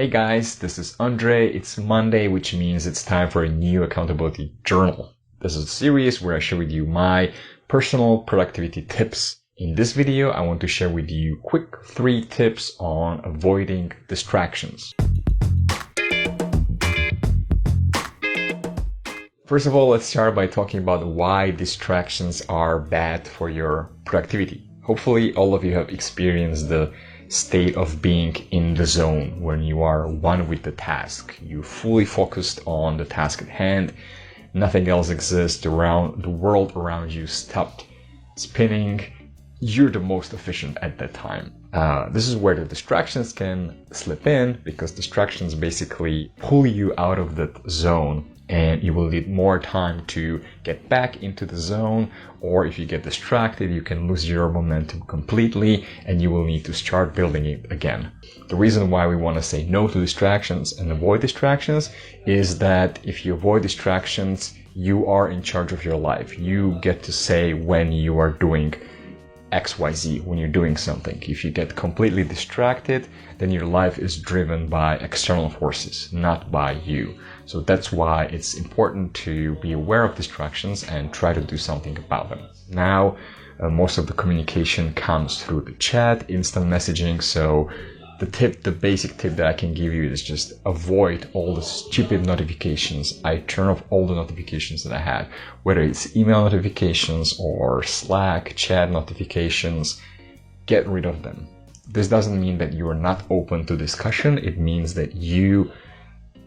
Hey guys, this is Andre. It's Monday, which means it's time for a new accountability journal. This is a series where I share with you my personal productivity tips. In this video, I want to share with you quick 3 tips on avoiding distractions. First of all, let's start by talking about why distractions are bad for your productivity. Hopefully, all of you have experienced the state of being in the zone when you are one with the task. You're fully focused on the task at hand. Nothing else exists around. The world around you stopped spinning. You're the most efficient at that time. This is where the distractions can slip in, because distractions basically pull you out of that zone, and you will need more time to get back into the zone, or if you get distracted, you can lose your momentum completely and you will need to start building it again. The reason why we want to say no to distractions and avoid distractions is that if you avoid distractions, you are in charge of your life. You get to say when you are doing XYZ, when you're doing something. If you get completely distracted, then your life is driven by external forces, not by you. So that's why it's important to be aware of distractions and try to do something about them. Now, most of the communication comes through the chat, instant messaging. So the basic tip that I can give you is just avoid all the stupid notifications. I turn off all the notifications that I have, whether it's email notifications or Slack, chat notifications. Get rid of them. This doesn't mean that you are not open to discussion. It means that you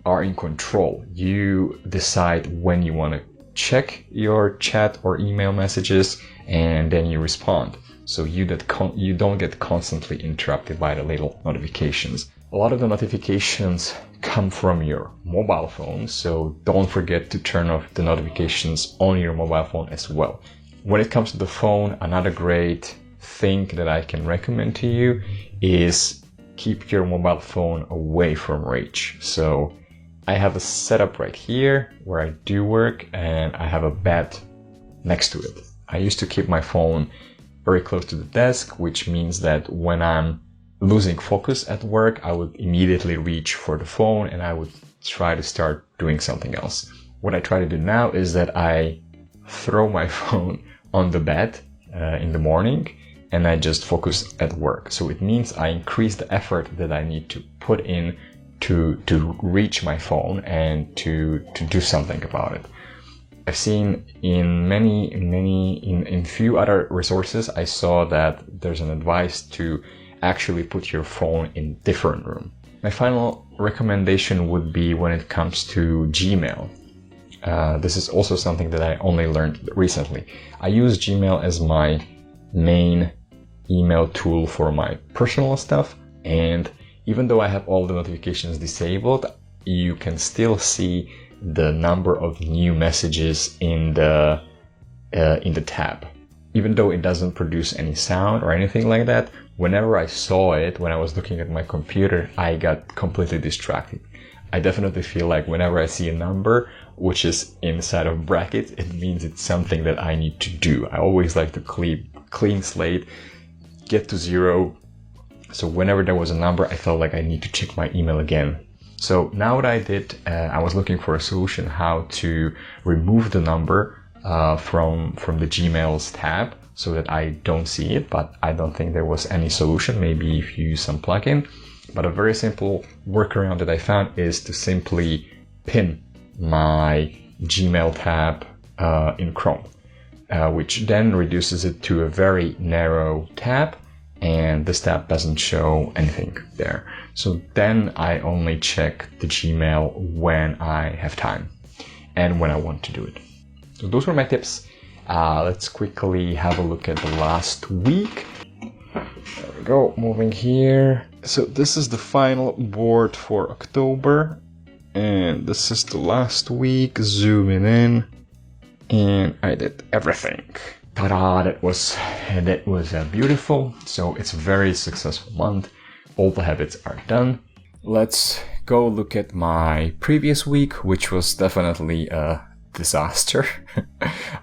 are in control. You decide when you want to check your chat or email messages, and then you respond. So you don't get constantly interrupted by the little notifications. A lot of the notifications come from your mobile phone, so don't forget to turn off the notifications on your mobile phone as well. When it comes to the phone, another great thing that I can recommend to you is keep your mobile phone away from reach. So I have a setup right here where I do work, and I have a bed next to it. I used to keep my phone very close to the desk, which means that when I'm losing focus at work, I would immediately reach for the phone and I would try to start doing something else. What I try to do now is that I throw my phone on the bed in the morning, and I just focus at work. So it means I increase the effort that I need to put in to reach my phone and to do something about it. I've seen in few other resources, I saw that there's an advice to actually put your phone in different room. My final recommendation would be when it comes to Gmail. This is also something that I only learned recently. I use Gmail as my main email tool for my personal stuff, and even though I have all the notifications disabled, you can still see the number of new messages in the tab. Even though it doesn't produce any sound or anything like that, whenever I saw it, when I was looking at my computer, I got completely distracted. I definitely feel like whenever I see a number which is inside of brackets, it means it's something that I need to do. I always like to clean slate, get to 0. So whenever there was a number, I felt like I need to check my email again. So now what I did, I was looking for a solution how to remove the number from the Gmail's tab so that I don't see it, but I don't think there was any solution. Maybe if you use some plugin. But a very simple workaround that I found is to simply pin my Gmail tab in Chrome, which then reduces it to a very narrow tab, and this tab doesn't show anything there. So then I only check the Gmail when I have time and when I want to do it. So those were my tips. Let's quickly have a look at the last week. There we go, moving here. So this is the final board for October, and this is the last week, zooming in, and I did everything. Ta-da, that was beautiful. So it's a very successful month. All the habits are done. Let's go look at my previous week, which was definitely a disaster.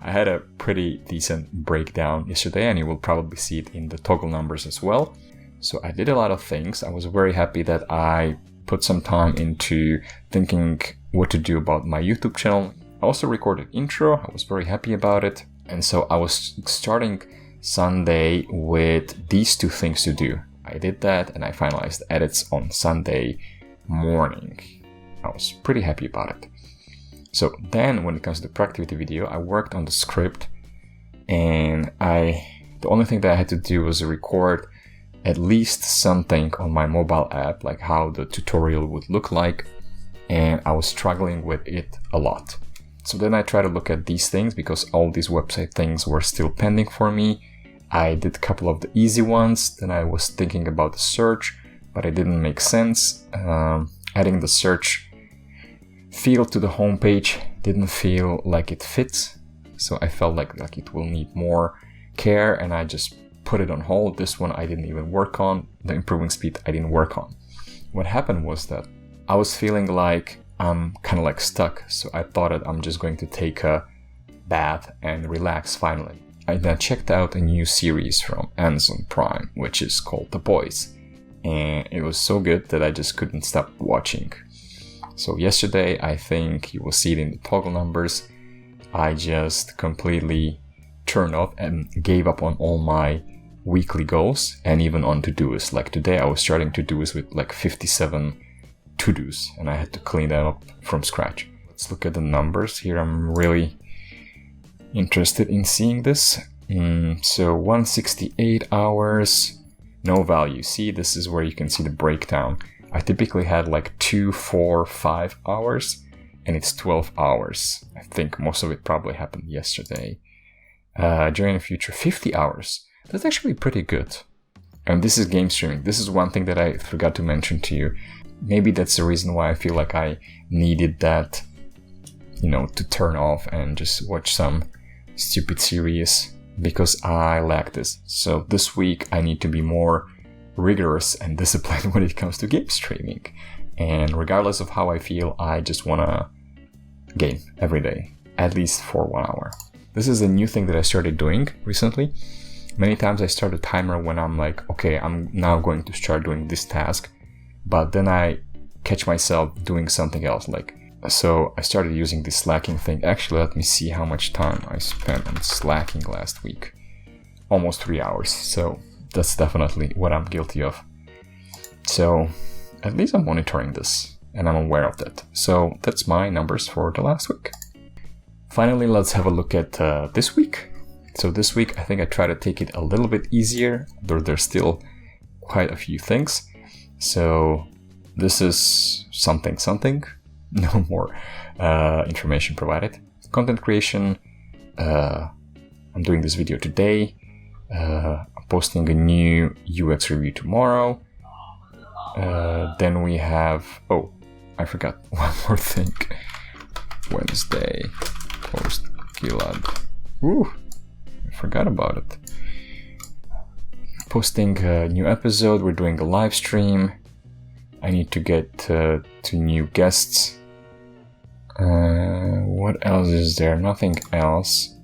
I had a pretty decent breakdown yesterday, and you will probably see it in the toggle numbers as well. So I did a lot of things. I was very happy that I put some time into thinking what to do about my YouTube channel. I also recorded intro. I was very happy about it. And so I was starting Sunday with these two things to do. I did that and I finalized the edits on Sunday morning. I was pretty happy about it. So then when it comes to the productivity video, I worked on the script, and the only thing that I had to do was record at least something on my mobile app, like how the tutorial would look like, and I was struggling with it a lot. So then I tried to look at these things because all these website things were still pending for me. I did a couple of the easy ones, then I was thinking about the search, but it didn't make sense. Adding the search field to the homepage didn't feel like it fits, so I felt like it will need more care, and I just put it on hold. This one I didn't even work on. The improving speed I didn't work on. What happened was that I was feeling like I'm kind of like stuck, so I thought that I'm just going to take a bath and relax finally. I then checked out a new series from Amazon Prime, which is called The Boys, and it was so good that I just couldn't stop watching. So yesterday, I think you will see it in the toggle numbers, I just completely turned off and gave up on all my weekly goals and even on to-dos. Like today I was starting to-dos with like 57 to-dos and I had to clean them up from scratch. Let's look at the numbers here. I'm really interested in seeing this. So 168 hours, no value. See, this is where you can see the breakdown. I typically had like 2, 4, 5 hours, and it's 12 hours. I think most of it probably happened yesterday. During the future, 50 hours. That's actually pretty good. And this is game streaming. This is one thing that I forgot to mention to you. Maybe that's the reason why I feel like I needed that, to turn off and just watch some stupid series, because I lack this. So this week I need to be more rigorous and disciplined when it comes to game streaming. And regardless of how I feel, I just wanna game every day, at least for 1 hour. This is a new thing that I started doing recently. Many times I start a timer when I'm like, okay, I'm now going to start doing this task, but then I catch myself doing something else. So I started using this slacking thing. Actually, let me see how much time I spent on slacking last week. Almost 3 hours. So that's definitely what I'm guilty of. So at least I'm monitoring this and I'm aware of that. So that's my numbers for the last week. Finally, let's have a look at this week. So this week, I think I try to take it a little bit easier, though there's still quite a few things. So this is something, no more information provided. Content creation, I'm doing this video today. I'm posting a new UX review tomorrow. Then we have, I forgot one more thing. Wednesday, post Gilad. Woo, I forgot about it. Posting a new episode, we're doing a live stream. I need to get to new guests. What else is there? Nothing else.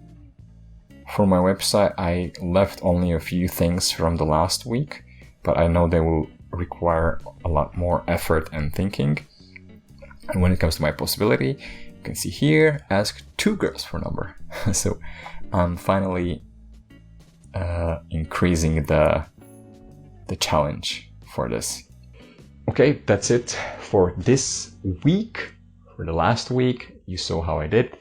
For my website, I left only a few things from the last week, but I know they will require a lot more effort and thinking. And when it comes to my possibility, you can see here, ask 2 girls for number. So I'm finally increasing the challenge for this. Okay, that's it for this week. For the last week, you saw how I did.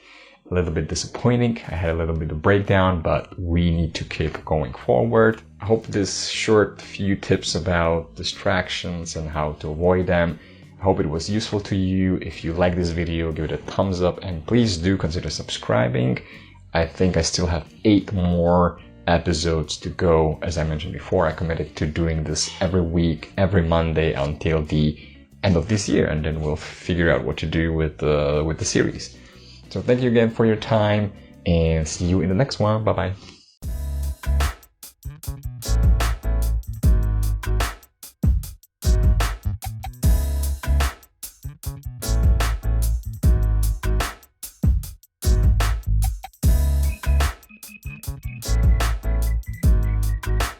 A little bit disappointing. I had a little bit of breakdown, but we need to keep going forward. I hope this short few tips about distractions and how to avoid them, I hope it was useful to you. If you like this video, give it a thumbs up and please do consider subscribing. I think I still have 8 more episodes to go. As I mentioned before, I committed to doing this every week, every Monday until the end of this year, and then we'll figure out what to do with the series. So thank you again for your time and see you in the next one. Bye bye.